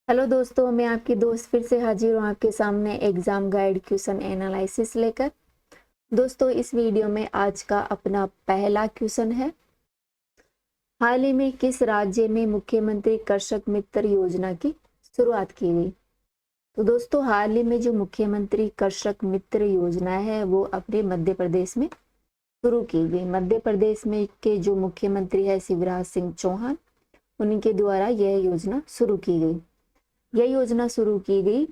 Hello दोस्तों, मैं आपकी दोस्त फिर से हाजिर हूँ आपके सामने एग्जाम गाइड क्वेश्चन एनालिसिस लेकर। दोस्तों, इस वीडियो में आज का अपना पहला क्वेश्चन है, हाल ही में किस राज्य में मुख्यमंत्री कृषक मित्र योजना की शुरुआत की गई। तो दोस्तों, हाल ही में जो मुख्यमंत्री कृषक मित्र योजना है वो अपने मध्य प्रदेश में शुरू की गई। मध्य प्रदेश में के जो मुख्यमंत्री है शिवराज सिंह चौहान, उन्हीं के द्वारा यह योजना शुरू की गई। यह योजना शुरू की गई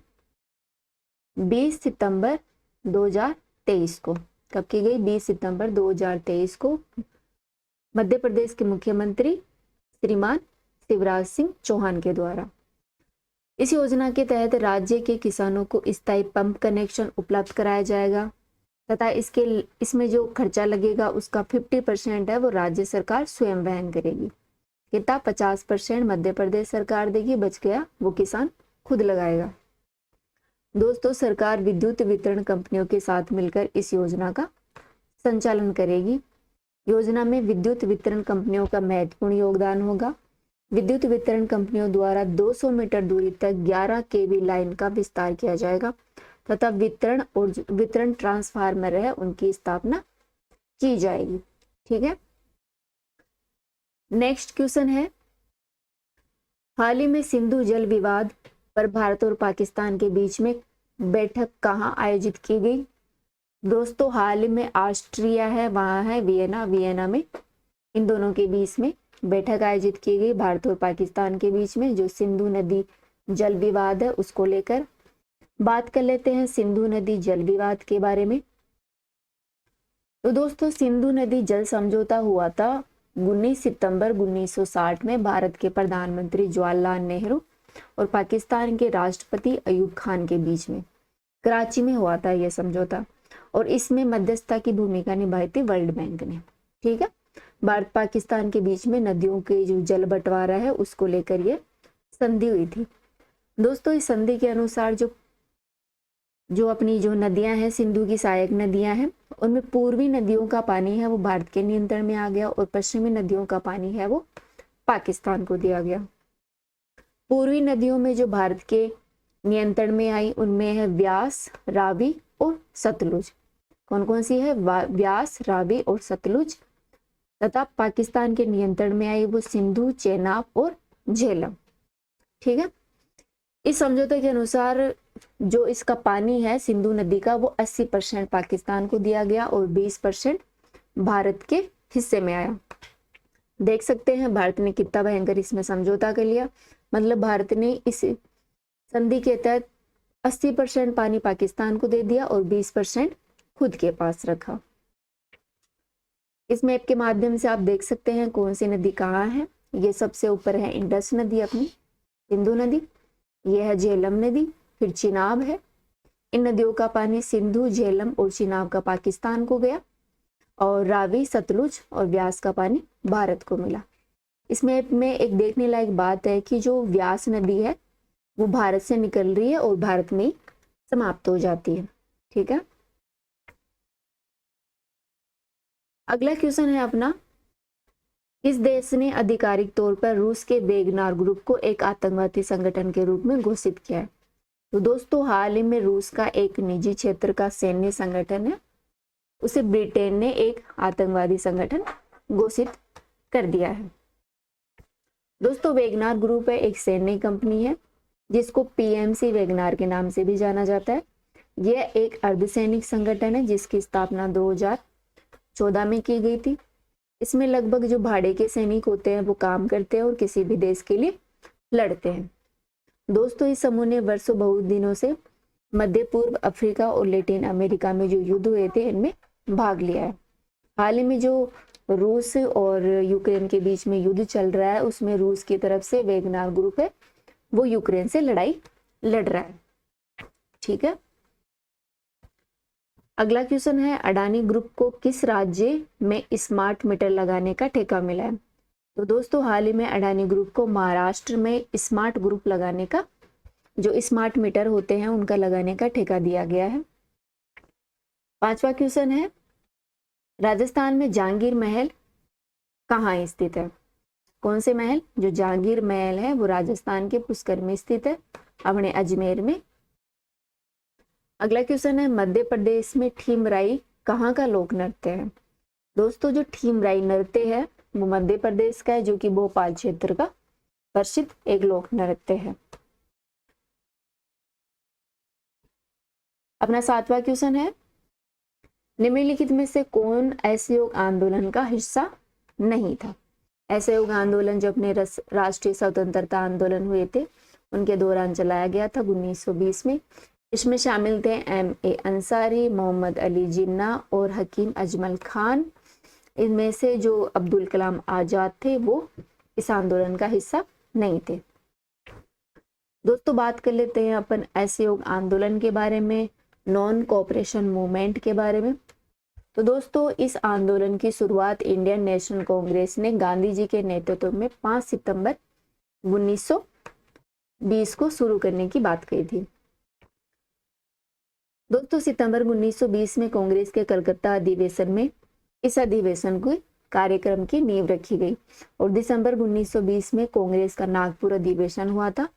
20 सितंबर 2023 को। कब की गई? 20 सितंबर 2023 को मध्य प्रदेश के मुख्यमंत्री श्रीमान शिवराज सिंह चौहान के द्वारा। इस योजना के तहत राज्य के किसानों को स्थायी पंप कनेक्शन उपलब्ध कराया जाएगा तथा इसमें जो खर्चा लगेगा उसका 50% है वो राज्य सरकार स्वयं वहन करेगी। कितना? 50% मध्य प्रदेश सरकार देगी, बच गया वो किसान खुद लगाएगा। दोस्तों, सरकार विद्युत वितरण कंपनियों के साथ मिलकर इस योजना का संचालन करेगी। योजना में विद्युत वितरण कंपनियों का महत्वपूर्ण योगदान होगा। विद्युत वितरण कंपनियों द्वारा 200 मीटर दूरी तक 11 केवी लाइन का विस्तार किया जाएगा तथा वितरण ट्रांसफार्मर है उनकी स्थापना की जाएगी। ठीक है। नेक्स्ट क्वेश्चन है, हाल ही में सिंधु जल विवाद पर भारत और पाकिस्तान के बीच में बैठक कहाँ आयोजित की गई। दोस्तों, हाल ही में ऑस्ट्रिया है, वहां है वियना में इन दोनों के बीच में बैठक आयोजित की गई भारत और पाकिस्तान के बीच में। जो सिंधु नदी जल विवाद है उसको लेकर बात कर लेते हैं, सिंधु नदी जल विवाद के बारे में। तो दोस्तों, सिंधु नदी जल समझौता हुआ था 19 सितंबर 1960 में भारत के प्रधानमंत्री जवाहरलाल नेहरू और पाकिस्तान के राष्ट्रपति अयूब खान के बीच में कराची में हुआ था यह समझौता, और इसमें मध्यस्थता की भूमिका निभाई थी वर्ल्ड बैंक ने। ठीक है। भारत पाकिस्तान के बीच में नदियों के जो जल बंटवारा है उसको लेकर ये संधि हुई थी। दोस्तों, इस संधि के अनुसार जो अपनी जो नदियां हैं, सिंधु की सहायक नदियां हैं, उनमें पूर्वी नदियों का पानी है वो भारत के नियंत्रण में आ गया और पश्चिमी नदियों का पानी है वो पाकिस्तान को दिया गया। पूर्वी नदियों में जो भारत के नियंत्रण में आई उनमें है व्यास, रावी और सतलुज। कौन कौन सी है? व्यास, रावी और सतलुज। तथा पाकिस्तान के नियंत्रण में आई वो सिंधु, चेनाब और झेलम। ठीक है। इस समझौते के अनुसार जो इसका पानी है सिंधु नदी का वो 80% पाकिस्तान को दिया गया और 20% भारत के हिस्से में आया। देख सकते हैं भारत ने कितना भयंकर इसमें समझौता कर लिया। मतलब भारत ने इस संधि के तहत 80% पानी पाकिस्तान को दे दिया और 20% खुद के पास रखा। इस मैप के माध्यम से आप देख सकते हैं कौन सी नदी कहाँ है। ये सबसे ऊपर है इंडस नदी, अपनी सिंधु नदी, ये है झेलम नदी, फिर चिनाब है। इन नदियों का पानी सिंधु, झेलम और चिनाब का पाकिस्तान को गया और रावी, सतलुज और व्यास का पानी भारत को मिला। इस मैप में एक देखने लायक बात है कि जो व्यास नदी है वो भारत से निकल रही है और भारत में समाप्त हो जाती है। ठीक है। अगला क्वेश्चन है अपना, किस देश ने आधिकारिक तौर पर रूस के वेगनार ग्रुप को एक आतंकवादी संगठन के रूप में घोषित किया है। तो दोस्तों, हाल ही में रूस का एक निजी क्षेत्र का सैन्य संगठन है, उसे ब्रिटेन ने एक आतंकवादी संगठन घोषित कर दिया है। दोस्तों, वेगनार ग्रुप है एक सैन्य कंपनी है जिसको पीएमसी वेगनार के नाम से भी जाना जाता है। यह एक अर्धसैनिक संगठन है जिसकी स्थापना 2014 में की गई थी। इसमें लगभग जो भाड़े के सैनिक होते हैं वो काम करते हैं और किसी भी देश के लिए लड़ते हैं। दोस्तों, इस समूह ने वर्षों बहुत दिनों से मध्य पूर्व, अफ्रीका और लैटिन अमेरिका में जो युद्ध हुए थे इनमें भाग लिया है। हाल ही में जो रूस और यूक्रेन के बीच में युद्ध चल रहा है उसमें रूस की तरफ से वेगनार ग्रुप है वो यूक्रेन से लड़ाई लड़ रहा है। ठीक है। अगला क्वेश्चन है, अडानी ग्रुप को किस राज्य में स्मार्ट मीटर लगाने का ठेका मिला है। तो दोस्तों, हाल ही में अडानी ग्रुप को महाराष्ट्र में स्मार्ट ग्रुप लगाने का, जो स्मार्ट मीटर होते हैं उनका लगाने का ठेका दिया गया है। पांचवा क्वेश्चन है, राजस्थान में जहांगीर महल कहाँ स्थित है। कौन से महल? जो जहांगीर महल है वो राजस्थान के पुष्कर में स्थित है, अपने अजमेर में। अगला क्वेश्चन है, मध्य प्रदेश में ठीमराई कहाँ का लोक नृत्य है? दोस्तों जो ठीमराई नृत्य है वो मध्य प्रदेश का है, जो कि भोपाल क्षेत्र का प्रसिद्ध एक लोक नृत्य है। अपना 7वां क्वेश्चन है, निम्नलिखित में से कौन असहयोग आंदोलन का हिस्सा नहीं था? असहयोग आंदोलन जो अपने राष्ट्रीय स्वतंत्रता आंदोलन हुए थे उनके दौरान चलाया गया था 1920 में। इसमें शामिल थे M.A. अंसारी, मोहम्मद अली जिन्ना और हकीम अजमल खान। इनमें से जो अब्दुल कलाम आजाद थे वो इस आंदोलन का हिस्सा नहीं थे। दोस्तों बात कर लेते हैं अपन असहयोग आंदोलन के बारे में, नॉन कोऑपरेशन मूवमेंट के बारे में। तो दोस्तों इस आंदोलन की शुरुआत इंडियन नेशनल कांग्रेस ने गांधी जी के नेतृत्व में 5 सितंबर 1920 को शुरू करने की बात कही थी। दोस्तों सितंबर 1920 में कांग्रेस के कलकत्ता अधिवेशन में इस अधिवेशन को कार्यक्रम की नींव रखी गई और दिसंबर 1920 में कांग्रेस का नागपुर अधिवेशन हुआ था।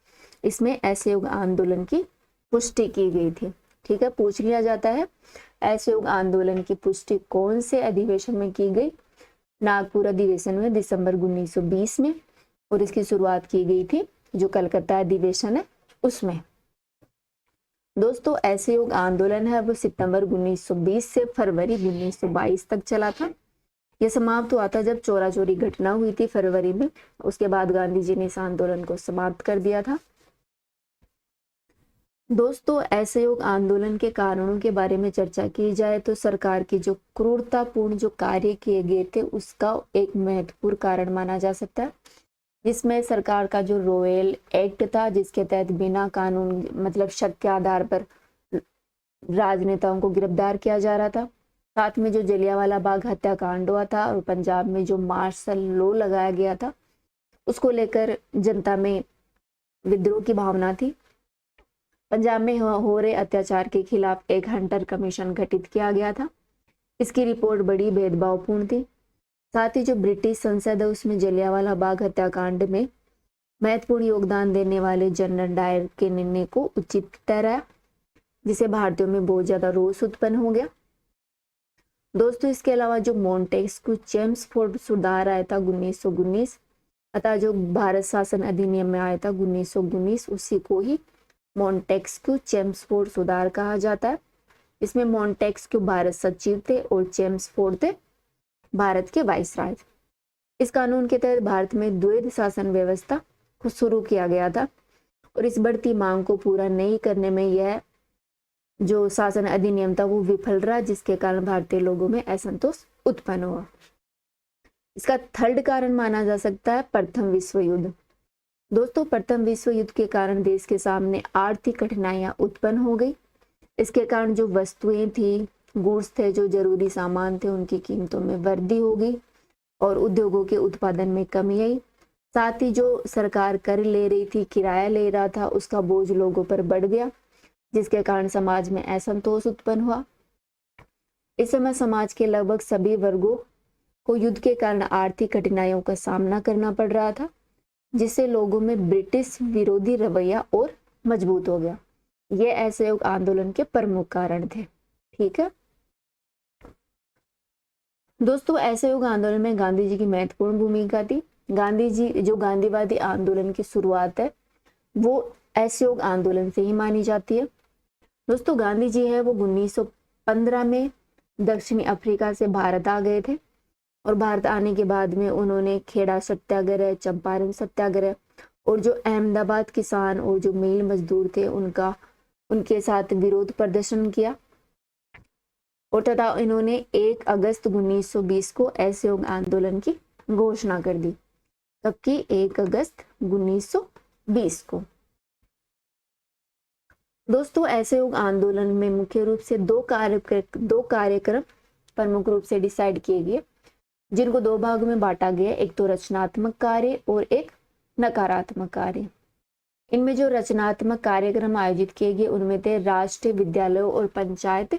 इसमें असहयोग आंदोलन की पुष्टि की गई थी। ठीक है, पूछ लिया जाता है असहयोग आंदोलन की पुष्टि कौन से अधिवेशन में की गई? नागपुर अधिवेशन में दिसंबर 1920 में, और इसकी शुरुआत की गई थी जो कलकत्ता अधिवेशन है उसमें। दोस्तों असहयोग आंदोलन है वो सितंबर 1920 से फरवरी 1922 तक चला था। यह समाप्त हुआ था जब चोरा चोरी घटना हुई थी फरवरी में। उसके बाद गांधी जी ने इस आंदोलन को समाप्त कर दिया था। दोस्तों असहयोग आंदोलन के कारणों के बारे में चर्चा की जाए तो सरकार के जो क्रूरतापूर्ण जो कार्य किए गए थे उसका एक महत्वपूर्ण कारण माना जा सकता है, जिसमें सरकार का जो रॉयल एक्ट था जिसके तहत बिना कानून मतलब शक के आधार पर राजनेताओं को गिरफ्तार किया जा रहा था। साथ में जो जलियांवाला बाग हत्याकांड हुआ था और पंजाब में जो मार्शल लॉ लगाया गया था उसको लेकर जनता में विद्रोह की भावना थी। पंजाब में हो रहे अत्याचार के खिलाफ एक हंटर कमीशन गठित किया गया था। इसकी रिपोर्ट बड़ी भेदभावपूर्ण थी। साथ ही जो ब्रिटिश संसद है उसमें जलियांवाला बाग हत्याकांड में महत्वपूर्ण योगदान देने वाले जनरल डायर के निर्णय को उचित ठहराया, जिसे भारतीयों में बहुत ज्यादा रोष उत्पन्न हो गया। दोस्तों इसके अलावा जो मॉन्टेस्क्यू चेम्सफोर्ड सुधार आया था 1919 अतः जो भारत शासन अधिनियम में आया था 1919 उसी को ही मॉन्टेस्क्यू चेम्सफोर्ड सुधार कहा जाता है। इसमें मॉन्टेस्क्यू भारत सचिव थे और चेम्सफोर्ड थे भारत के वाइसराय। इस कानून के तहत भारत में द्वैध शासन व्यवस्था को शुरू किया गया था और इस बढ़ती मांग को पूरा नहीं करने में यह जो शासन अधिनियम था वो विफल रहा, जिसके कारण भारतीय लोगों में असंतोष उत्पन्न हुआ। इसका थर्ड कारण माना जा सकता है प्रथम विश्व युद्ध। दोस्तों प्रथम विश्व युद्ध के कारण देश के सामने आर्थिक कठिनाइयां उत्पन्न हो गई। इसके कारण जो वस्तुएं थी, गुड्स थे, जो जरूरी सामान थे, उनकी कीमतों में वृद्धि हो गई और उद्योगों के उत्पादन में कमी आई। साथ ही जो सरकार कर ले रही थी, किराया ले रहा था, उसका बोझ लोगों पर बढ़ गया, जिसके कारण समाज में असंतोष उत्पन्न हुआ। इस समय समाज के लगभग सभी वर्गों को युद्ध के कारण आर्थिक कठिनाइयों का सामना करना पड़ रहा था, जिससे लोगों में ब्रिटिश विरोधी रवैया और मजबूत हो गया। ये असहयोग आंदोलन के प्रमुख कारण थे। ठीक है दोस्तों, असहयोग आंदोलन में गांधी जी की महत्वपूर्ण भूमिका थी। गांधी जी जो गांधीवादी आंदोलन की शुरुआत है वो असहयोग आंदोलन से ही मानी जाती है। दोस्तों गांधी जी है वो 1915 में दक्षिणी अफ्रीका से भारत आ गए थे और भारत आने के बाद में उन्होंने खेड़ा सत्याग्रह, चंपारण सत्याग्रह और जो अहमदाबाद किसान और जो मिल मजदूर थे उनके साथ विरोध प्रदर्शन किया और तथा इन्होंने 1 अगस्त 1920 को असहयोग आंदोलन की घोषणा कर दी। तब की 1 अगस्त 1920 को। दोस्तों असहयोग आंदोलन में मुख्य रूप से दो कार्यक्रम प्रमुख रूप से डिसाइड किए गए, जिनको 2 भागों में बांटा गया, एक तो रचनात्मक कार्य और एक नकारात्मक कार्य। इनमें जो रचनात्मक कार्यक्रम आयोजित किए गए उनमें थे राष्ट्रीय विद्यालयों और पंचायत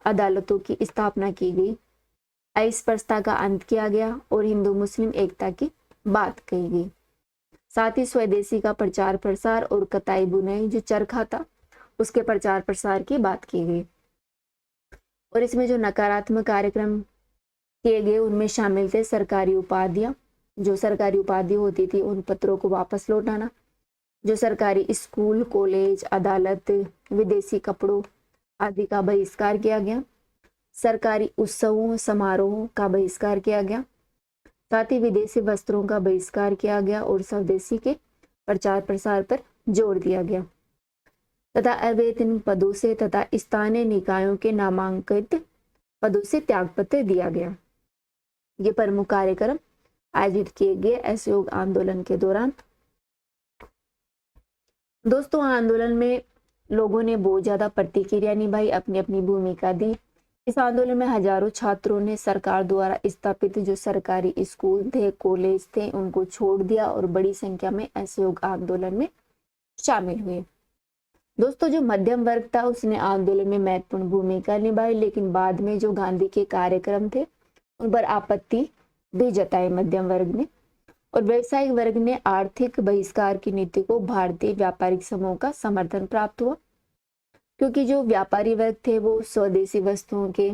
अदालतों की स्थापना की गई, अस्पृश्यता का अंत किया गया और हिंदू मुस्लिम एकता की बात कही गई। साथ ही स्वदेशी का प्रचार प्रसार और कताई बुनाई जो चरखा था उसके प्रचार प्रसार की बात की गई। और इसमें जो नकारात्मक कार्यक्रम किए गए उनमें शामिल थे सरकारी उपाधियां, जो सरकारी उपाधि होती थी उन पत्रों को वापस लौटाना, जो सरकारी स्कूल कॉलेज अदालत विदेशी कपड़ों आदि का बहिष्कार किया गया, सरकारी उत्सवों समारोहों का बहिष्कार किया गया, साथ ही विदेशी वस्त्रों का बहिष्कार किया गया और स्वदेशी के प्रचार प्रसार पर जोर दिया गया तथा अवैतनिक पदों से तथा स्थानीय निकायों के नामांकित पदों से त्यागपत्र दिया गया। ये प्रमुख कार्यक्रम आयोजित किए गए असहयोग आंदोलन के दौरान। दोस्तों आंदोलन में लोगों ने बहुत ज्यादा प्रतिक्रिया निभाई, अपनी अपनी भूमिका दी। इस आंदोलन में हजारों छात्रों ने सरकार द्वारा स्थापित जो सरकारी स्कूल थे कॉलेज थे उनको छोड़ दिया और बड़ी संख्या में असहयोग आंदोलन में शामिल हुए। दोस्तों जो मध्यम वर्ग था उसने आंदोलन में महत्वपूर्ण भूमिका निभाई, लेकिन बाद में जो गांधी के कार्यक्रम थे उन पर आपत्ति भी जताई मध्यम वर्ग ने। और व्यवसायिक वर्ग ने आर्थिक बहिष्कार की नीति को भारतीय व्यापारिक समूह का समर्थन प्राप्त हुआ, क्योंकि जो व्यापारी वर्ग थे वो स्वदेशी वस्तुओं के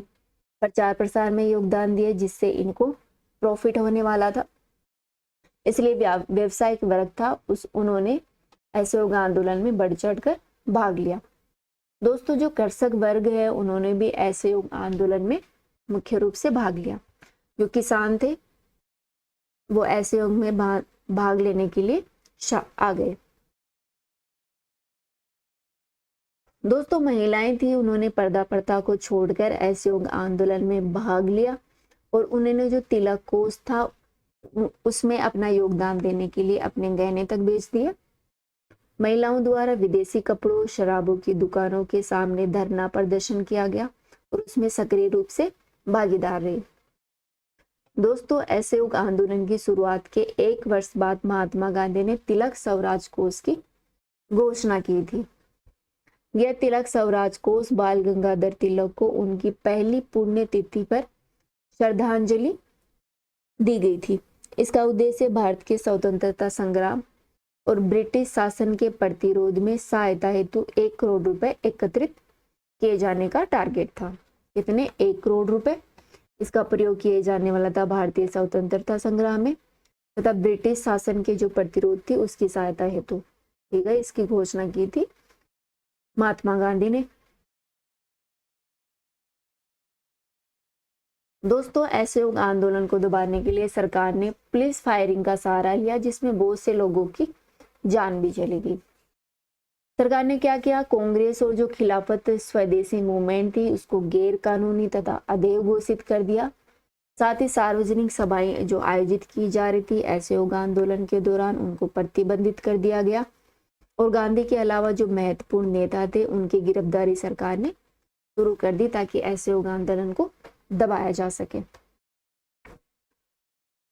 प्रचार प्रसार में योगदान दिए जिससे इनको प्रॉफिट होने वाला था। इसलिए व्यवसायिक वर्ग था उन्होंने असहयोग आंदोलन में बढ़ चढ़ कर भाग लिया। दोस्तों जो कृषक वर्ग है उन्होंने भी असहयोग आंदोलन में मुख्य रूप से भाग लिया। जो किसान थे वो असहयोग में भाग लेने के लिए आ गए। दोस्तों महिलाएं थी उन्होंने पर्दा प्रथा को छोड़कर असहयोग आंदोलन में भाग लिया और उन्होंने जो तिलक कोष था उसमें अपना योगदान देने के लिए अपने गहने तक बेच दिए। महिलाओं द्वारा विदेशी कपड़ों शराबों की दुकानों के सामने धरना प्रदर्शन किया गया और उसमें सक्रिय रूप से भागीदार रहे। दोस्तों असहयोग आंदोलन की शुरुआत के 1 वर्ष बाद महात्मा गांधी ने तिलक स्वराज कोष की घोषणा की थी। यह तिलक स्वराज कोष बाल गंगाधर तिलक को उनकी पहली पुण्यतिथि पर श्रद्धांजलि दी गई थी। इसका उद्देश्य भारत के स्वतंत्रता संग्राम और ब्रिटिश शासन के प्रतिरोध में सहायता हेतु 1 करोड़ रुपए एकत्रित किए जाने का टारगेट था। कितने? 1 करोड़ रुपए इसका प्रयोग किए जाने वाला था भारतीय स्वतंत्रता संग्राम में तथा ब्रिटिश शासन के जो प्रतिरोध थी उसकी सहायता हेतु। ठीक है, इसकी घोषणा की थी महात्मा गांधी ने। दोस्तों असहयोग आंदोलन को दबाने के लिए सरकार ने पुलिस फायरिंग का सहारा लिया जिसमें बहुत से लोगों की जान भी चली गई। सरकार ने क्या किया? कांग्रेस और जो खिलाफत स्वदेशी मूवमेंट थी उसको गैर कानूनी तथा अधेय घोषित कर दिया। साथ ही सार्वजनिक सभाएं जो आयोजित की जा रही थी असहयोग आंदोलन के दौरान उनको प्रतिबंधित कर दिया गया और गांधी के अलावा जो महत्वपूर्ण नेता थे उनकी गिरफ्तारी सरकार ने शुरू कर दी ताकि असहयोग आंदोलन को दबाया जा सके।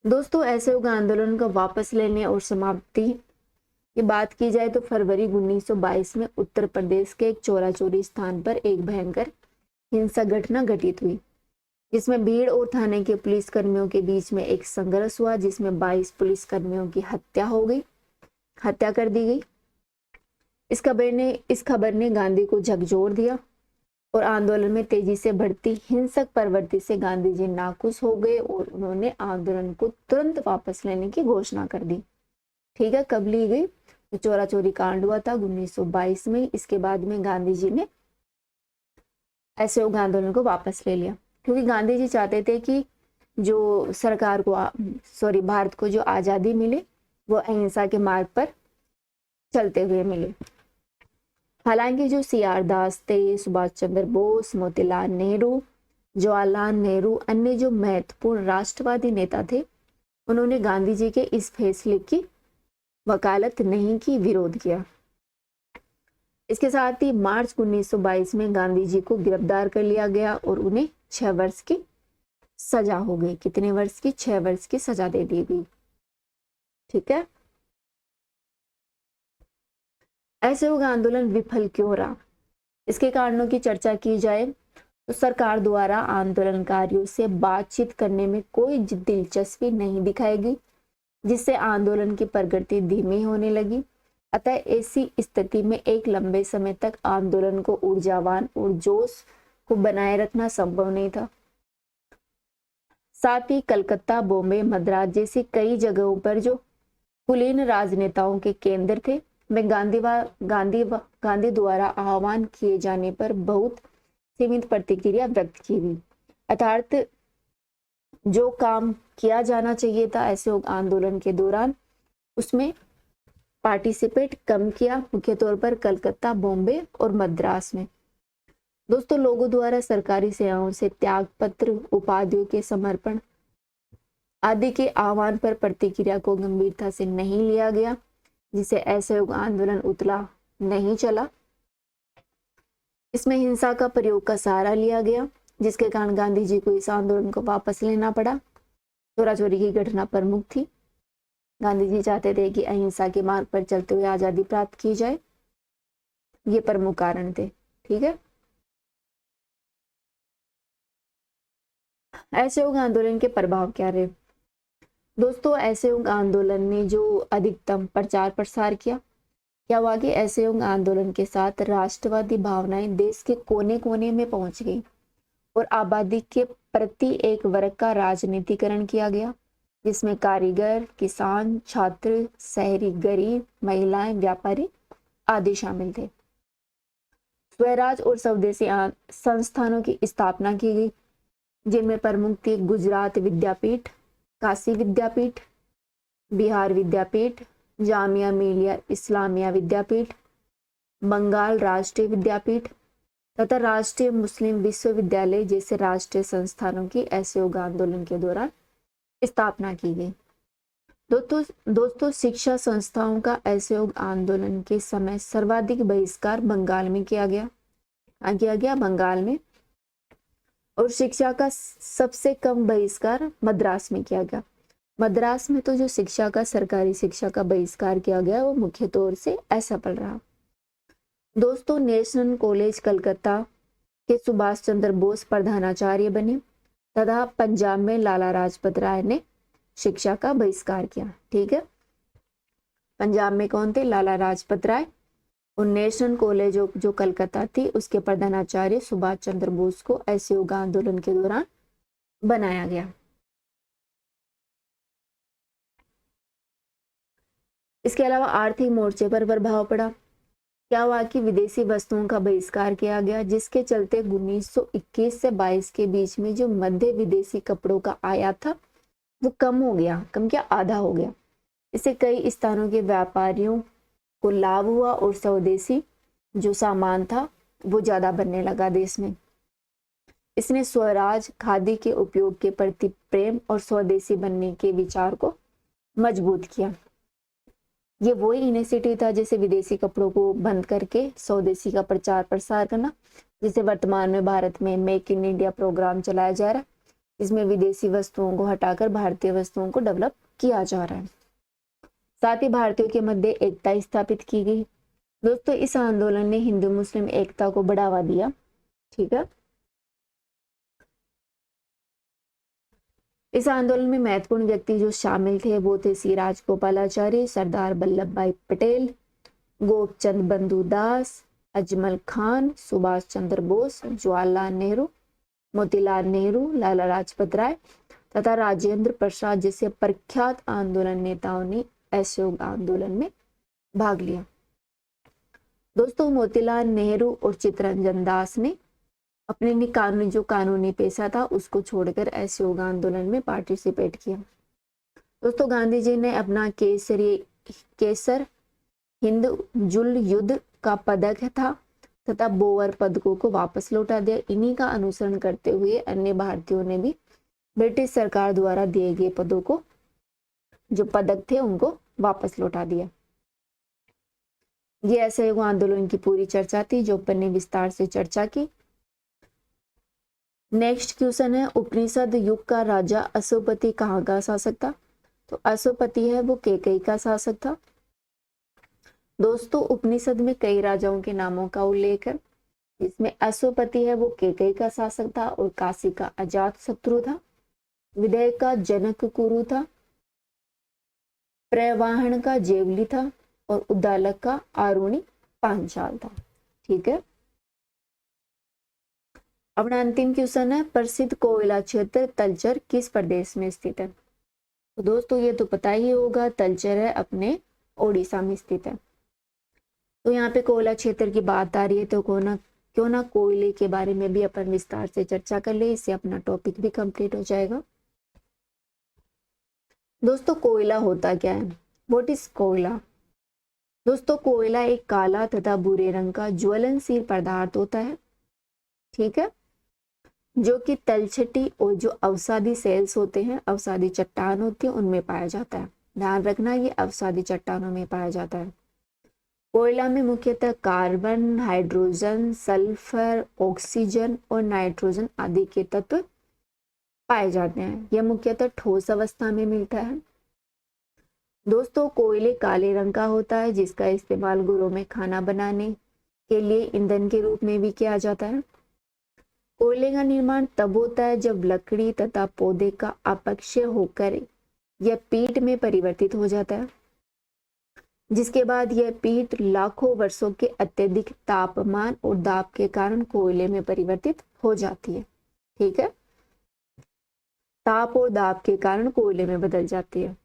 दोस्तों असहयोग आंदोलन को वापस लेने और समाप्ति की बात की जाए तो फरवरी 1922 में उत्तर प्रदेश के एक चौराचौरी स्थान पर एक भयंकर हिंसक घटना घटित हुई जिसमें भीड़ और थाने के पुलिस कर्मियों के बीच में एक संघर्ष हुआ जिसमें 22 पुलिस कर्मियों की हत्या कर दी गई। इस खबर ने गांधी को झकझोर दिया और आंदोलन में तेजी से बढ़ती हिंसक प्रवृत्ति से गांधी जी नाखुश हो गए और उन्होंने आंदोलन को तुरंत वापस लेने की घोषणा कर दी। ठीक है, कब ली गई? तो चौराचौरी कांड हुआ था 1922 में। इसके बाद में गांधी जी ने असहयोग आंदोलन को वापस ले लिया क्योंकि गांधी जी चाहते थे कि जो सरकार को भारत को जो आजादी मिले वो अहिंसा के मार्ग पर चलते हुए मिले। हालांकि जो CR दास थे, सुभाष चंद्र बोस, मोतीलाल नेहरू, जवाहरलाल नेहरू, अन्य जो महत्वपूर्ण राष्ट्रवादी नेता थे उन्होंने गांधी जी के इस फैसले की वकालत नहीं की, विरोध किया। इसके साथ ही मार्च 1922 में गांधी जी को गिरफ्तार कर लिया गया और उन्हें 6 वर्ष की सजा हो गई। कितने वर्ष की? 6 वर्ष की सजा दे दी गई। ठीक है, असहयोग आंदोलन विफल क्यों रहा? इसके कारणों की चर्चा की जाए तो सरकार द्वारा आंदोलनकारियों से बातचीत करने में कोई दिलचस्पी नहीं दिखाई गई। जिससे आंदोलन की प्रगति धीमी होने लगी। अतः ऐसी स्थिति में एक लंबे समय तक आंदोलन को ऊर्जावान और जोश को बनाए रखना संभव नहीं था। साथ ही कलकत्ता, बॉम्बे, मद्रास जैसी कई जगहों पर जो कुलीन राजनेताओं के केंद्र थे, वे गांधी द्वारा आह्वान किए जाने पर बहुत सीमित प्रतिक्रिया व्यक्त की गई। अर्थात जो काम किया जाना चाहिए था ऐसे आंदोलन के दौरान, उसमें पार्टिसिपेट कम किया, मुख्य तौर पर कलकत्ता, बॉम्बे और मद्रास में। दोस्तों, लोगों द्वारा सरकारी सेवाओं से त्याग पत्र, उपाधियों के समर्पण आदि के आह्वान पर प्रतिक्रिया को गंभीरता से नहीं लिया गया, जिसे असहयोग आंदोलन उतला नहीं चला। इसमें हिंसा का प्रयोग का सहारा लिया गया, जिसके कारण गांधी जी को इस आंदोलन को वापस लेना पड़ा। चोरा चोरी की घटना प्रमुख थी। गांधी जी चाहते थे कि अहिंसा के मार्ग पर चलते हुए आजादी प्राप्त की जाए, ये प्रमुख कारण थे। ठीक है। असहयोग आंदोलन के प्रभाव क्या रहे? दोस्तों, असहयोग आंदोलन ने जो अधिकतम प्रचार प्रसार किया, क्या हुआ कि असहयोग आंदोलन के साथ राष्ट्रवादी भावनाएं देश के कोने कोने में पहुंच गई और आबादी के प्रति एक वर्ग का राजनीतिकरण किया गया, जिसमें कारीगर, किसान, छात्र, शहरी गरीब, महिलाएं, व्यापारी आदि शामिल थे। स्वराज और स्वदेशी संस्थानों की स्थापना की गई, जिनमें प्रमुख थी गुजरात विद्यापीठ, काशी विद्यापीठ, बिहार विद्यापीठ, जामिया मिलिया इस्लामिया विद्यापीठ, बंगाल राष्ट्रीय विद्यापीठ तथा राष्ट्रीय मुस्लिम विश्वविद्यालय जैसे राष्ट्रीय संस्थानों की असहयोग आंदोलन के दौरान स्थापना की गई। दोस्तों, शिक्षा संस्थाओं का असहयोग आंदोलन के समय सर्वाधिक बहिष्कार बंगाल में किया गया बंगाल में, और शिक्षा का सबसे कम बहिष्कार मद्रास में किया गया। मद्रास में तो जो शिक्षा का, सरकारी शिक्षा का बहिष्कार किया गया, वो मुख्य तौर से असफल रहा। दोस्तों, नेशनल कॉलेज कलकत्ता के सुभाष चंद्र बोस प्रधानाचार्य बने तथा पंजाब में लाला लाजपत राय ने शिक्षा का बहिष्कार किया। ठीक है। पंजाब में कौन थे? लाला लाजपत राय। और नेशनल कॉलेज जो कलकत्ता थी, उसके प्रधानाचार्य सुभाष चंद्र बोस को असहयोग आंदोलन के दौरान बनाया गया। इसके अलावा आर्थिक मोर्चे पर प्रभाव पड़ा। क्या हुआ कि विदेशी वस्तुओं का बहिष्कार किया गया, जिसके चलते 1921 से 22 के बीच में जो मध्य विदेशी कपड़ों का आयात था वो कम हो गया, आधा हो गया। इससे कई स्थानों के व्यापारियों को लाभ हुआ और स्वदेशी जो सामान था वो ज्यादा बनने लगा देश में। इसने स्वराज, खादी के उपयोग के प्रति प्रेम और स्वदेशी बनने के विचार को मजबूत किया। ये वही इनिशिएटिव था जैसे विदेशी कपड़ों को बंद करके स्वदेशी का प्रचार प्रसार करना, जिसे वर्तमान में भारत में मेक इन इंडिया प्रोग्राम चलाया जा रहा है। इसमें विदेशी वस्तुओं को हटाकर भारतीय वस्तुओं को डेवलप किया जा रहा है। साथ ही भारतीयों के मध्य एकता स्थापित की गई। दोस्तों, इस आंदोलन ने हिंदू मुस्लिम एकता को बढ़ावा दिया। ठीक है। इस आंदोलन में महत्वपूर्ण व्यक्ति जो शामिल थे वो थे श्री राजगोपालाचारी, सरदार वल्लभ भाई पटेल, गोपचंद बंधु दास, अजमल खान, सुभाष चंद्र बोस, जवाहरलाल नेहरू, मोतीलाल नेहरू, लाला लाजपत राय तथा राजेंद्र प्रसाद जैसे प्रख्यात आंदोलन नेताओं ने असहयोग आंदोलन में भाग लिया। दोस्तों, मोतीलाल नेहरू और चित्तरंजन दास ने अपने कानूनी पेशा था उसको छोड़कर असहयोग आंदोलन में पार्टिसिपेट किया। दोस्तों, गांधी जी ने अपना केसर हिंद जुल युद्ध का पदक था तथा बोवर पदकों को वापस लौटा दिया। इन्हीं का अनुसरण करते हुए अन्य भारतीयों ने भी ब्रिटिश सरकार द्वारा दिए गए पदों को, जो पदक थे, उनको वापस लौटा दिया। ये असहयोग आंदोलन की पूरी चर्चा थी जो अपन ने विस्तार से चर्चा की। नेक्स्ट क्वेश्चन है, उपनिषद युग का राजा अशोकपति कहाँ का शासक था? तो अशोकपति है वो कैकेयी का शासक था। दोस्तों, उपनिषद में कई राजाओं के नामों का उल्लेख है, इसमें अशोकपति है वो कैकेयी का शासक था और काशी का अजात शत्रु था, विदेह का जनक कुरु था, प्रवाहन का जेवली था और उद्दालक का आरुणि पांचाल था। ठीक है, अपना अंतिम क्वेश्चन है, प्रसिद्ध कोयला क्षेत्र तलचर किस प्रदेश में स्थित है? तो दोस्तों ये तो पता ही होगा, तलचर है अपने ओडिशा में स्थित है। तो यहाँ पे कोयला क्षेत्र की बात आ रही है, तो क्यों ना कोयले के बारे में भी अपन विस्तार से चर्चा कर ले, इससे अपना टॉपिक भी कंप्लीट हो जाएगा। दोस्तों कोयला होता क्या है? व्हाट इज कोयला? दोस्तों कोयला एक काला तथा भूरे रंग का ज्वलनशील पदार्थ होता है, ठीक है, जो कि तलछटी और जो अवसादी सेल्स होते हैं, अवसादी चट्टान होती है, उनमें पाया जाता है। ध्यान रखना, ये अवसादी चट्टानों में पाया जाता है। कोयला में मुख्यतः कार्बन, हाइड्रोजन, सल्फर, ऑक्सीजन और नाइट्रोजन आदि के तत्व पाए जाते हैं। यह मुख्यतः ठोस अवस्था में मिलता है। दोस्तों कोयले काले रंग का होता है, जिसका इस्तेमाल घरों में खाना बनाने के लिए ईंधन के रूप में भी किया जाता है। कोयले का निर्माण तब होता है जब लकड़ी तथा पौधे का अपक्षय होकर यह पीट में परिवर्तित हो जाता है, जिसके बाद यह पीट लाखों वर्षों के अत्यधिक तापमान और दाब के कारण कोयले में परिवर्तित हो जाती है। ठीक है, ताप और दाब के कारण कोयले में बदल जाती है।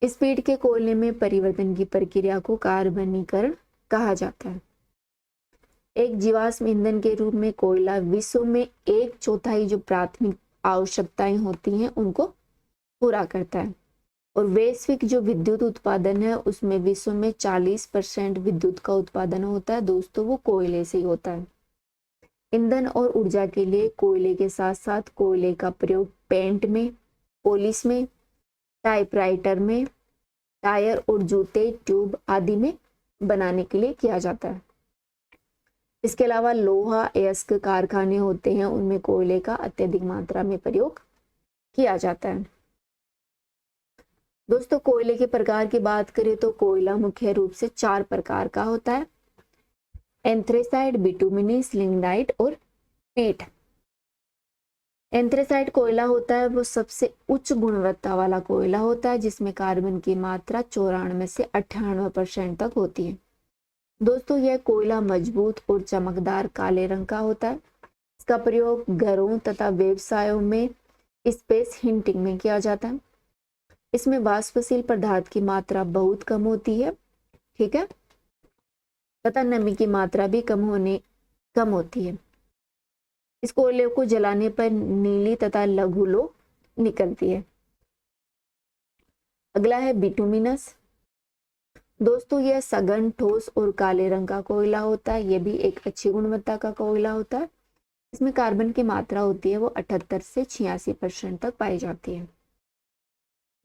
इस पीट के कोयले में परिवर्तन की प्रक्रिया को कार्बनीकरण कहा जाता है। एक जीवाश्म ईंधन के रूप में कोयला विश्व में 1/4 जो प्राथमिक आवश्यकताएं होती हैं उनको पूरा करता है, और वैश्विक जो विद्युत उत्पादन है उसमें विश्व में 40% विद्युत का उत्पादन होता है दोस्तों, वो कोयले से ही होता है। ईंधन और ऊर्जा के लिए कोयले के साथ साथ कोयले का प्रयोग पेंट में, पॉलिश में, टाइपराइटर में, टायर और जूते, ट्यूब आदि में बनाने के लिए किया जाता है। इसके अलावा लोहा अयस्क कारखाने होते हैं, उनमें कोयले का अत्यधिक मात्रा में प्रयोग किया जाता है। दोस्तों कोयले के प्रकार की बात करें तो कोयला मुख्य रूप से 4 प्रकार का होता है, एंथ्रेसाइट, बिटुमिनस, लिग्नाइट और पीट। एंथ्रेसाइट कोयला होता है वो सबसे उच्च गुणवत्ता वाला कोयला होता है, जिसमें कार्बन की मात्रा 94 से 98% तक होती है। दोस्तों यह कोयला मजबूत और चमकदार काले रंग का होता है। इसका प्रयोग घरों तथा व्यवसायों में स्पेस हीटिंग में किया जाता है। इसमें वाष्पशील पदार्थ की मात्रा बहुत कम होती है, ठीक है, तथा नमी की मात्रा भी कम होती है। इस कोयले को जलाने पर नीली तथा लघु लो निकलती है। अगला है बिटुमिनस। दोस्तों यह सघन, ठोस और काले रंग का कोयला होता है। यह भी एक अच्छी गुणवत्ता का कोयला होता है। इसमें कार्बन की मात्रा होती है वो 78 से 86% तक पाई जाती है।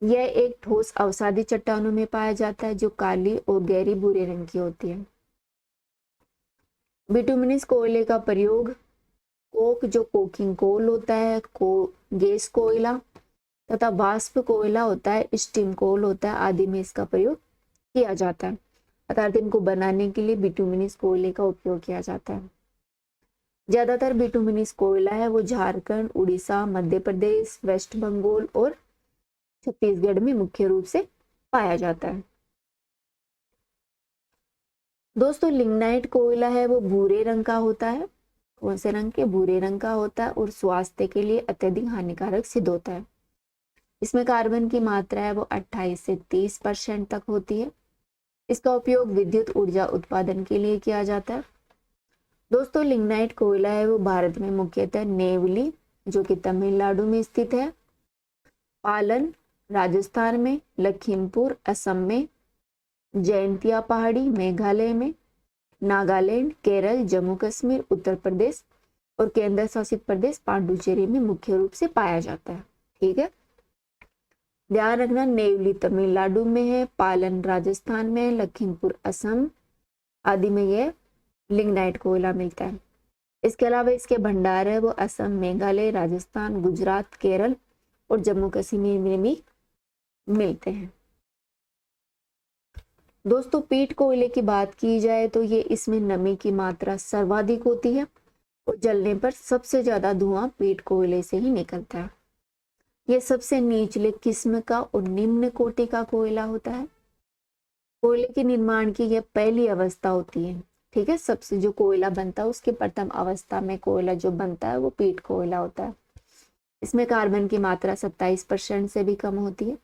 यह एक ठोस अवसादी चट्टानों में पाया जाता है जो काली और गहरी भूरे रंग की होती है। बिटुमिनस कोयले का प्रयोग कोक जो कोकिंग कोल होता है, गैस कोयला तथा वाष्प कोयला होता है, स्टीम कोल होता है आदि में इसका प्रयोग किया जाता है। अर्थात इनको बनाने के लिए बिटुमिनस कोयले का उपयोग किया जाता है। ज्यादातर बिटुमिनस कोयला है वो झारखंड, उड़ीसा, मध्य प्रदेश, वेस्ट बंगाल और छत्तीसगढ़ में मुख्य रूप से पाया जाता है। दोस्तों लिग्नाइट कोयला है वो भूरे रंग का होता है। कौन से रंग के? भूरे रंग का होता है और स्वास्थ्य के लिए अत्यधिक हानिकारक सिद्ध होता है। इसमें कार्बन की मात्रा है वो 28 से 30% तक होती है। इसका उपयोग विद्युत ऊर्जा उत्पादन के लिए किया जाता है। दोस्तों लिग्नाइट कोयला है वो भारत में मुख्यतः नेवली जो कि तमिलनाडु में स्थित है, पालन राजस्थान में, लखीमपुर असम में, जयंतिया पहाड़ी मेघालय में, नागालैंड, केरल, जम्मू कश्मीर, उत्तर प्रदेश और केंद्र शासित प्रदेश पांडुचेरी में मुख्य रूप से पाया जाता है। ठीक है, ध्यान रखना नेवली तमिलनाडु में है, पालन राजस्थान में, लखीमपुर असम आदि में यह लिग्नाइट कोयला मिलता है। इसके अलावा इसके भंडार है वो असम, मेघालय, राजस्थान, गुजरात, केरल और जम्मू कश्मीर में भी मिलते हैं। दोस्तों पीट कोयले की बात की जाए तो ये इसमें नमी की मात्रा सर्वाधिक होती है और जलने पर सबसे ज्यादा धुआं पीट कोयले से ही निकलता है। ये सबसे निचले किस्म का और निम्न कोटि का कोयला होता है। कोयले के निर्माण की यह पहली अवस्था होती है। ठीक है, सबसे जो कोयला बनता है उसकी प्रथम अवस्था में कोयला जो बनता है वो पीट कोयला होता है। इसमें कार्बन की मात्रा 27% से भी कम होती है।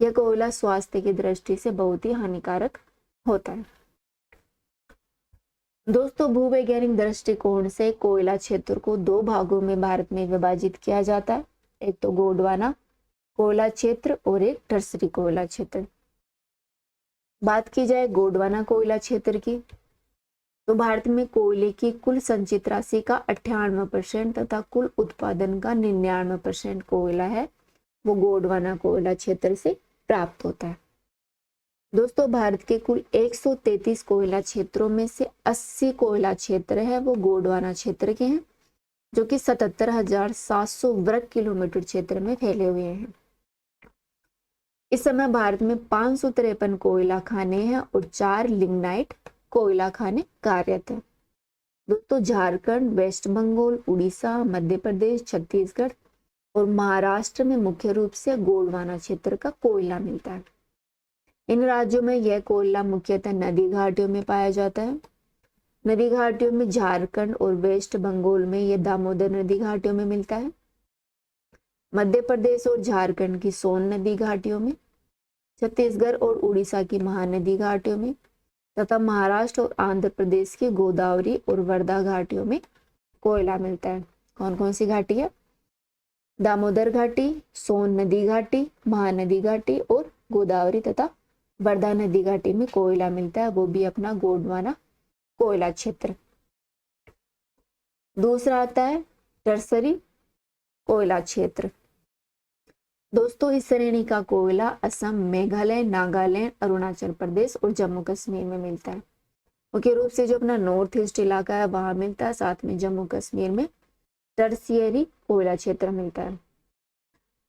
यह कोयला स्वास्थ्य की दृष्टि से बहुत ही हानिकारक होता है। दोस्तों, भूवैज्ञानिक दृष्टिकोण से कोयला क्षेत्र को दो भागों में भारत में विभाजित किया जाता है। एक तो गोंडवाना कोयला क्षेत्र और एक टर्सरी कोयला क्षेत्र। बात की जाए गोंडवाना कोयला क्षेत्र की, तो भारत में कोयले की कुल संचित राशि का 98% तथा कुल उत्पादन का 99% कोयला है वो गोंडवाना कोयला क्षेत्र से प्राप्त होता है। दोस्तों, भारत के कुल 133 कोयला क्षेत्रों में से 80 कोयला क्षेत्र है वो गोंडवाना क्षेत्र के हैं, जो कि 77,700 वर्ग किलोमीटर क्षेत्र में फैले हुए हैं। इस समय भारत में 553 कोयला खाने हैं और 4 लिग्नाइट कोयला खाने कार्यरत हैं। दोस्तों, झारखंड, वेस्ट बंगाल, उड़ीसा, मध्य प्रदेश, छत्तीसगढ़ और महाराष्ट्र में मुख्य रूप से गोंडवाना क्षेत्र का कोयला मिलता है। इन राज्यों में यह कोयला मुख्यतः नदी घाटियों में पाया जाता है। नदी घाटियों में झारखंड और वेस्ट बंगाल में यह दामोदर नदी घाटियों में मिलता है। मध्य प्रदेश और झारखंड की सोन नदी घाटियों में, छत्तीसगढ़ और उड़ीसा की महानदी घाटियों में तथा महाराष्ट्र और आंध्र प्रदेश की गोदावरी और वर्धा घाटियों में कोयला मिलता है। कौन कौन सी घाटी है? दामोदर घाटी, सोन नदी घाटी, महानदी घाटी और गोदावरी तथा वर्धा नदी घाटी में कोयला मिलता है, वो भी अपना गोंडवाना कोयला क्षेत्र। दूसरा आता है टर्सरी कोयला क्षेत्र। दोस्तों, इस श्रेणी का कोयला असम, मेघालय, नागालैंड, अरुणाचल प्रदेश और जम्मू कश्मीर में मिलता है। मुख्य रूप से जो अपना नॉर्थ ईस्ट इलाका है वहां मिलता है, साथ में जम्मू कश्मीर में टर्सियरी कोयला क्षेत्र मिलता है।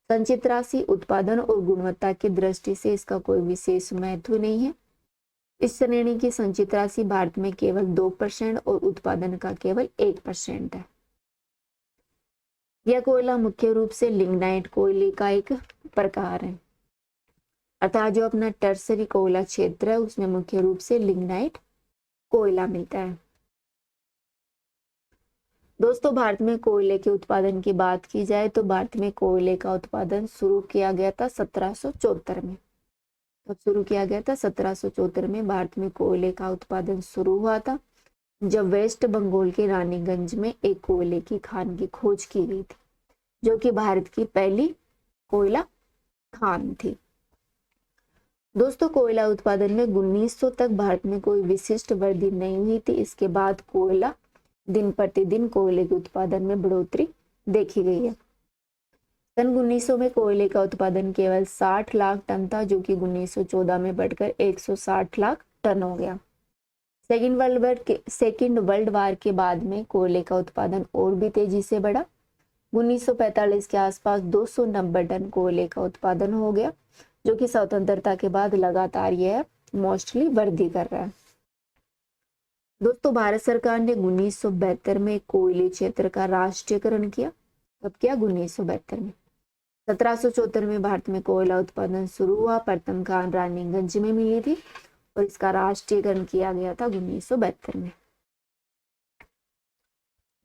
संचित राशि, उत्पादन और गुणवत्ता की दृष्टि से इसका कोई विशेष महत्व नहीं है। इस श्रेणी की संचित राशि भारत में केवल 2% और उत्पादन का केवल 1% है। यह कोयला मुख्य रूप से लिग्नाइट कोयले का एक प्रकार है, अर्थात जो अपना टर्सरी कोयला क्षेत्र है उसमें मुख्य रूप से लिग्नाइट कोयला मिलता है। दोस्तों, भारत में कोयले के उत्पादन की बात की जाए तो भारत में कोयले का उत्पादन शुरू किया गया था 1774 में। कब शुरू किया गया था? 1774 में भारत में कोयले का उत्पादन शुरू हुआ था, जब वेस्ट बंगाल के रानीगंज में एक कोयले की खान की खोज की गई थी, जो कि भारत की पहली कोयला खान थी। दोस्तों, कोयला उत्पादन में 1900 तक भारत में कोई विशिष्ट वृद्धि नहीं हुई थी। इसके बाद कोयला दिन प्रतिदिन कोयले के उत्पादन में बढ़ोतरी देखी गई है। सन 1900 में कोयले का उत्पादन केवल 60 लाख टन था, जो कि 1914 में बढ़कर 160 लाख टन हो गया। सेकेंड वर्ल्ड वार के बाद में कोयले का उत्पादन और भी तेजी से बढ़ा। 1945 के आसपास 290 टन कोयले का उत्पादन हो गया, जो कि स्वतंत्रता के बाद लगातार यह मोस्टली वृद्धि कर रहा है। दोस्तों, भारत सरकार ने 1972 में कोयले क्षेत्र का राष्ट्रीयकरण किया। कब किया? 1972 में। 1774 में भारत में कोयला उत्पादन शुरू हुआ। प्रथम खान रानीगंज में मिली थी और इसका राष्ट्रीयकरण किया गया था 1972 में।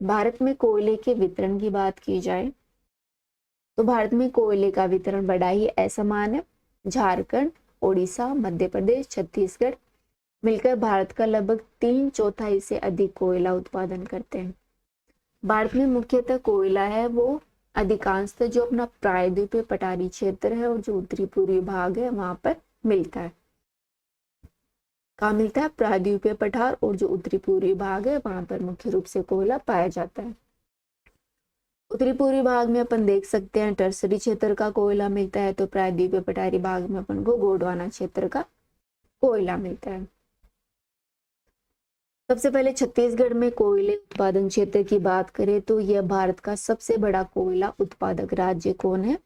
भारत में कोयले के वितरण की बात की जाए तो भारत में कोयले का वितरण बड़ा ही असमान है। झारखंड, उड़ीसा, मध्य प्रदेश, छत्तीसगढ़ मिलकर भारत का लगभग 3/4 से अधिक कोयला उत्पादन करते हैं। भारत में मुख्यतः कोयला है वो अधिकांशतः जो अपना प्रायद्वीपीय पठारी क्षेत्र है और जो उत्तरी पूर्वी भाग है वहां पर मिलता है। कहाँ मिलता है? प्रायद्वीपीय पठार और जो उत्तरी पूर्वी भाग है वहां पर मुख्य रूप से कोयला पाया जाता है। उत्तरी पूर्वी भाग में अपन देख सकते हैं टर्सरी क्षेत्र का कोयला मिलता है, तो प्रायद्वीपीय पठारी भाग में अपन को गोंडवाना क्षेत्र का कोयला मिलता है। सबसे पहले छत्तीसगढ़ में कोयले उत्पादन क्षेत्र की बात करें तो यह भारत का सबसे बड़ा कोयला उत्पादक राज्य कौन है?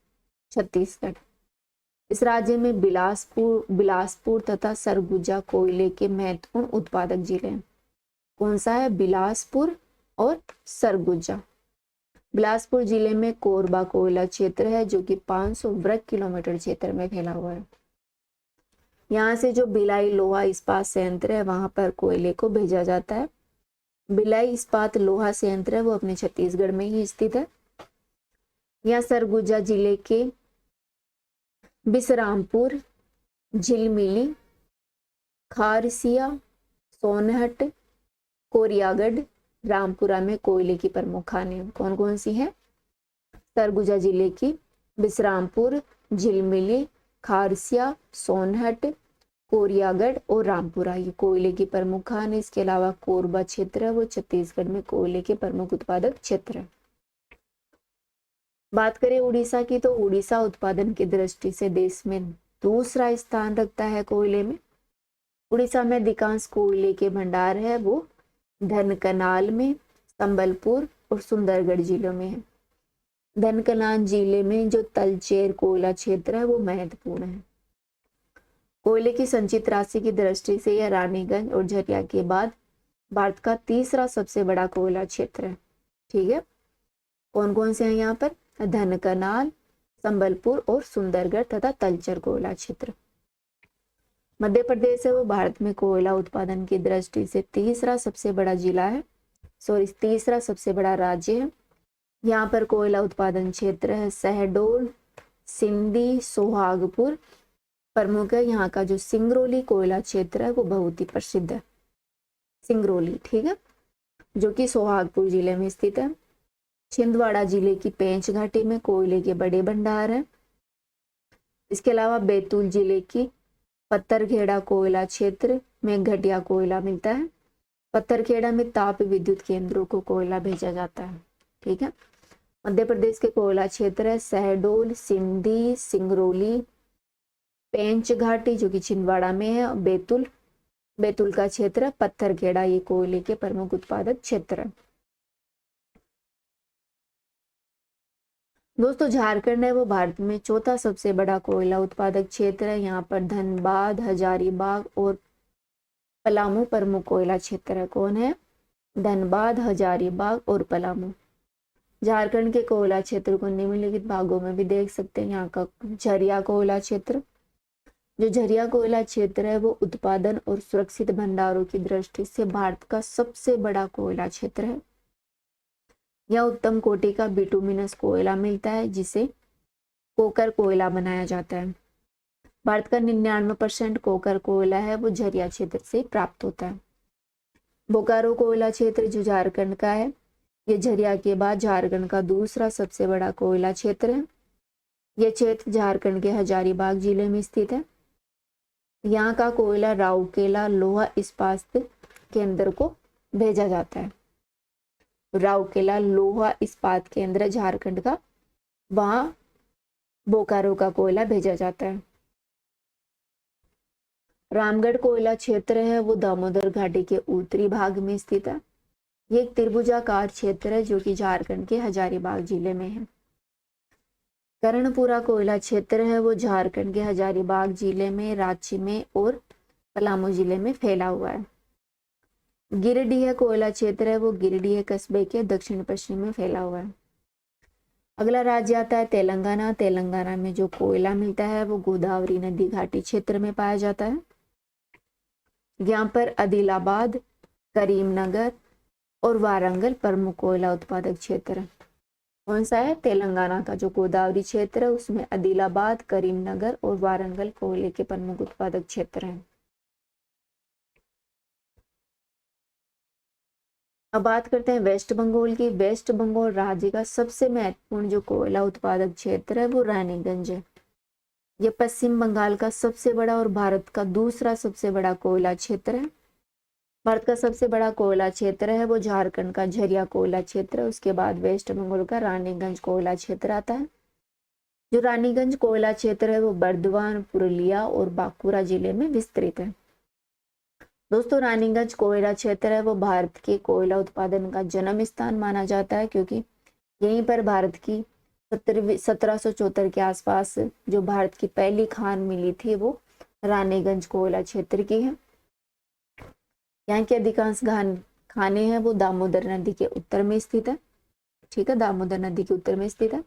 छत्तीसगढ़। इस राज्य में बिलासपुर तथा सरगुजा कोयले के महत्वपूर्ण उत्पादक जिले हैं। कौन सा है? बिलासपुर और सरगुजा। बिलासपुर जिले में कोरबा कोयला क्षेत्र है जो कि 500 वर्ग किलोमीटर क्षेत्र में फैला हुआ है। यहाँ से जो भिलाई लोहा इस्पात संयंत्र है वहां पर कोयले को भेजा जाता है। भिलाई इस्पात लोहा संयंत्र है वो अपने छत्तीसगढ़ में ही स्थित है। यहाँ सरगुजा जिले के बिसरामपुर, झिलमिली, खारसिया, सोनहट, कोरियागढ़, रामपुरा में कोयले की प्रमुख खानें कौन कौन सी हैं? सरगुजा जिले की बिसरामपुर, झिलमिली, खारसिया, सोनहट, कोरियागढ़ और रामपुरा ये कोयले की प्रमुख खान है। इसके अलावा कोरबा क्षेत्र है वो छत्तीसगढ़ में कोयले के प्रमुख उत्पादक क्षेत्र है। बात करें उड़ीसा की तो उड़ीसा उत्पादन की दृष्टि से देश में दूसरा स्थान रखता है कोयले में। उड़ीसा में अधिकांश कोयले के भंडार है वो धनकनाल में, संबलपुर और सुंदरगढ़ जिलों में है। धनकनाल जिले में जो तलचेर कोयला क्षेत्र है वो महत्वपूर्ण है। कोयले की संचित राशि की दृष्टि से यह रानीगंज और झरिया के बाद भारत का तीसरा सबसे बड़ा कोयला क्षेत्र है। ठीक है, कौन कौन से हैं यहाँ पर? धनकनाल, संबलपुर और सुंदरगढ़ तथा तलचर कोयला क्षेत्र। मध्य प्रदेश है वो भारत में कोयला उत्पादन की दृष्टि से तीसरा सबसे बड़ा जिला है, तीसरा सबसे बड़ा राज्य है। यहाँ पर कोयला उत्पादन क्षेत्र है शहडोल, सिंधी, सोहागपुर प्रमुख है। यहाँ का जो सिंगरौली कोयला क्षेत्र है वो बहुत ही प्रसिद्ध है, सिंगरौली, ठीक है, जो कि सोहागपुर जिले में स्थित है। छिंदवाड़ा जिले की पेंच घाटी में कोयले के बड़े भंडार हैं। इसके अलावा बैतूल जिले की पत्थरखेड़ा कोयला क्षेत्र में घटिया कोयला मिलता है। पत्थरखेड़ा में ताप विद्युत केंद्रों को कोयला भेजा जाता है। ठीक है, मध्य प्रदेश के कोयला क्षेत्र है शहडोल, सिंधी, सिंगरौली, पेंच घाटी जो कि छिंदवाड़ा में है, बैतूल का क्षेत्र पत्थरखेड़ा ये कोयले के प्रमुख उत्पादक क्षेत्र है। दोस्तों झारखंड है वो भारत में चौथा सबसे बड़ा कोयला उत्पादक क्षेत्र है। यहाँ पर धनबाद, हजारीबाग और पलामू प्रमुख कोयला क्षेत्र है। कौन है? धनबाद, हजारीबाग और पलामू। झारखंड के कोयला क्षेत्र को निम्नलिखित भागों में भी देख सकते हैं। यहाँ का झरिया कोयला क्षेत्र, जो झरिया कोयला क्षेत्र है वो उत्पादन और सुरक्षित भंडारों की दृष्टि से भारत का सबसे बड़ा कोयला क्षेत्र है। यह उत्तम कोटि का बिटुमिनस कोयला मिलता है जिसे कोकर कोयला बनाया जाता है। भारत का 99% कोकर कोयला है वो झरिया क्षेत्र से प्राप्त होता है। बोकारो कोयला क्षेत्र जो झारखंड का है, ये झरिया के बाद झारखंड का दूसरा सबसे बड़ा कोयला क्षेत्र है। यह क्षेत्र झारखंड के हजारीबाग जिले में स्थित है। यहाँ का कोयला राउरकेला लोहा इस्पात केंद्र को भेजा जाता है। राउरकेला लोहा इस्पात केंद्र झारखंड का, वहां बोकारो का कोयला भेजा जाता है। रामगढ़ कोयला क्षेत्र है वो दामोदर घाटी के उत्तरी भाग में स्थित है। ये एक त्रिभुजाकार क्षेत्र है जो कि झारखंड के हजारीबाग जिले में है। कर्णपुरा कोयला क्षेत्र है वो झारखंड के हजारीबाग जिले में, रांची में और पलामू जिले में फैला हुआ है। गिरिडीह कोयला क्षेत्र है वो गिरिडीह कस्बे के दक्षिण पश्चिम में फैला हुआ है। अगला राज्य आता है तेलंगाना। तेलंगाना में जो कोयला मिलता है वो गोदावरी नदी घाटी क्षेत्र में पाया जाता है। यहाँ पर आदिलाबाद, करीमनगर और वारंगल प्रमुख कोयला उत्पादक क्षेत्र है। कौन सा है? तेलंगाना का जो गोदावरी क्षेत्र है उसमें आदिलाबाद, करीमनगर और वारंगल कोयले के प्रमुख उत्पादक क्षेत्र हैं। अब बात करते हैं वेस्ट बंगाल की। वेस्ट बंगाल राज्य का सबसे महत्वपूर्ण जो कोयला उत्पादक क्षेत्र है वो रानीगंज है। यह पश्चिम बंगाल का सबसे बड़ा और भारत का दूसरा सबसे बड़ा कोयला क्षेत्र है। भारत का सबसे बड़ा कोयला क्षेत्र है वो झारखंड का झरिया कोयला क्षेत्र है। उसके बाद वेस्ट बंगाल का रानीगंज कोयला क्षेत्र आता है। जो रानीगंज कोयला क्षेत्र है वो बर्धमान, पुरुलिया और बांकुरा जिले में विस्तृत है। दोस्तों रानीगंज कोयला क्षेत्र है वो भारत के कोयला उत्पादन का जन्म स्थान माना जाता है, क्योंकि यहीं पर भारत की 1774 के आसपास जो भारत की पहली खान मिली थी वो रानीगंज कोयला क्षेत्र की है। यहाँ के अधिकांश खाने हैं वो दामोदर नदी के उत्तर में स्थित है। ठीक है, दामोदर नदी के उत्तर में स्थित है।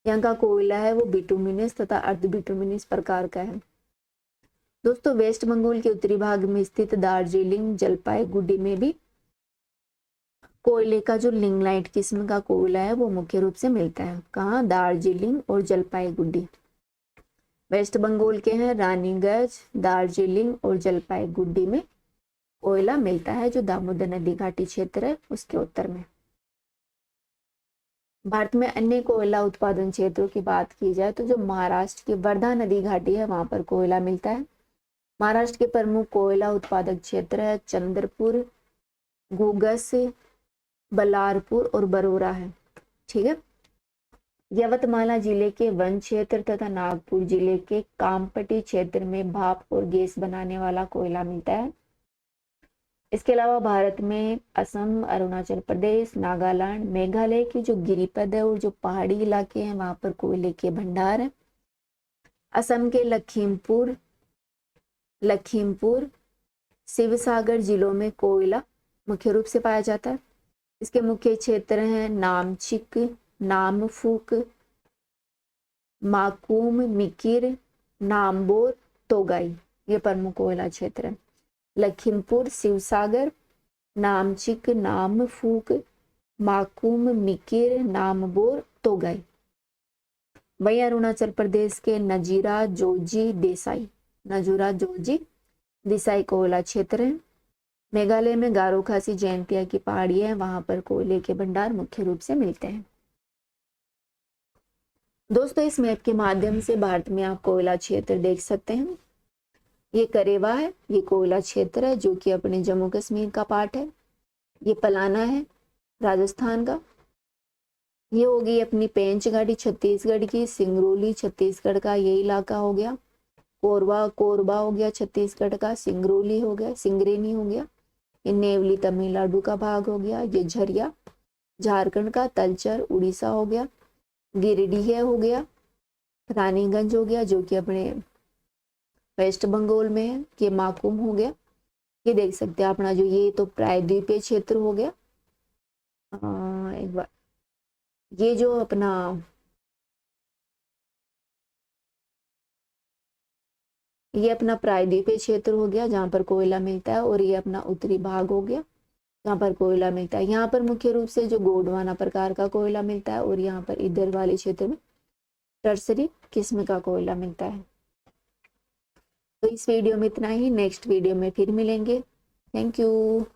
यहाँ का कोयला है वो बिटुमिनस तथा अर्ध बिटुमिनस प्रकार का है। दोस्तों वेस्ट बंगाल के उत्तरी भाग में स्थित दार्जिलिंग जलपाईगुड़ी में भी कोयले का जो लिंगलाइट किस्म का कोयला है वो मुख्य रूप से मिलता है। कहाँ? दार्जिलिंग और जलपाईगुड़ी। वेस्ट बंगाल के हैं रानीगंज, दार्जिलिंग और जलपाईगुड़ी में कोयला मिलता है, जो दामोदर नदी घाटी क्षेत्र है उसके उत्तर में। भारत में अन्य कोयला उत्पादन क्षेत्रों की बात की जाए तो जो महाराष्ट्र की वर्धा नदी घाटी है वहां पर कोयला मिलता है। महाराष्ट्र के प्रमुख कोयला उत्पादक क्षेत्र है चंद्रपुर, घूगस, बलारपुर और बरोरा है। ठीक है। यवतमाला जिले के वन क्षेत्र तथा नागपुर जिले के कामपटी क्षेत्र में भाप और गैस बनाने वाला कोयला मिलता है। इसके अलावा भारत में असम, अरुणाचल प्रदेश, नागालैंड, मेघालय की जो गिरिपद है और जो पहाड़ी इलाके हैं वहां पर कोयले के भंडार है। असम के लखीमपुर, शिवसागर जिलों में कोयला मुख्य रूप से पाया जाता है। इसके मुख्य क्षेत्र हैं नामचिक, नामफूक, माकूम, मिकिर, नामबोर, तोगाई। ये प्रमुख कोयला क्षेत्र है। लखीमपुर, शिवसागर, नामचिक, नामफूक, माकूम, मिकिर, नामबोर, तोगाई। वहीं अरुणाचल प्रदेश के नजीरा जोजी देसाई कोयला क्षेत्र है। मेघालय में गारो खासी जयंतिया की पहाड़ी है, वहां पर कोयले के भंडार मुख्य रूप से मिलते हैं। दोस्तों इस मैप के माध्यम से भारत में आप कोयला क्षेत्र देख सकते हैं। ये करेवा है, ये कोयला क्षेत्र है जो कि अपने जम्मू कश्मीर का पार्ट है। ये पलाना है राजस्थान का। ये होगी अपनी पेंच घाटी छत्तीसगढ़ की। सिंगरौली छत्तीसगढ़ का ये इलाका हो गया। कोरबा हो गया छत्तीसगढ़ का। सिंगरौली हो गया, सिंगरेनी हो गया। ये नेवली तमिलनाडु का भाग हो गया। ये झरिया झारखंड का। तलचर उड़ीसा हो गया। गिरिडीह हो गया। रानीगंज हो गया जो कि अपने वेस्ट बंगाल में है। ये माकूम हो गया। ये देख सकते हैं अपना जो ये तो प्रायद्वीपीय क्षेत्र हो गया। एक बार ये जो अपना ये अपना प्रायद्वीपीय क्षेत्र हो गया जहाँ पर कोयला मिलता है। और ये अपना उत्तरी भाग हो गया जहाँ पर कोयला मिलता है। यहाँ पर मुख्य रूप से जो गोंडवाना प्रकार का कोयला मिलता है और यहाँ पर इधर वाले क्षेत्र में टर्सरी किस्म का कोयला मिलता है। तो इस वीडियो में इतना ही। नेक्स्ट वीडियो में फिर मिलेंगे। Thank you.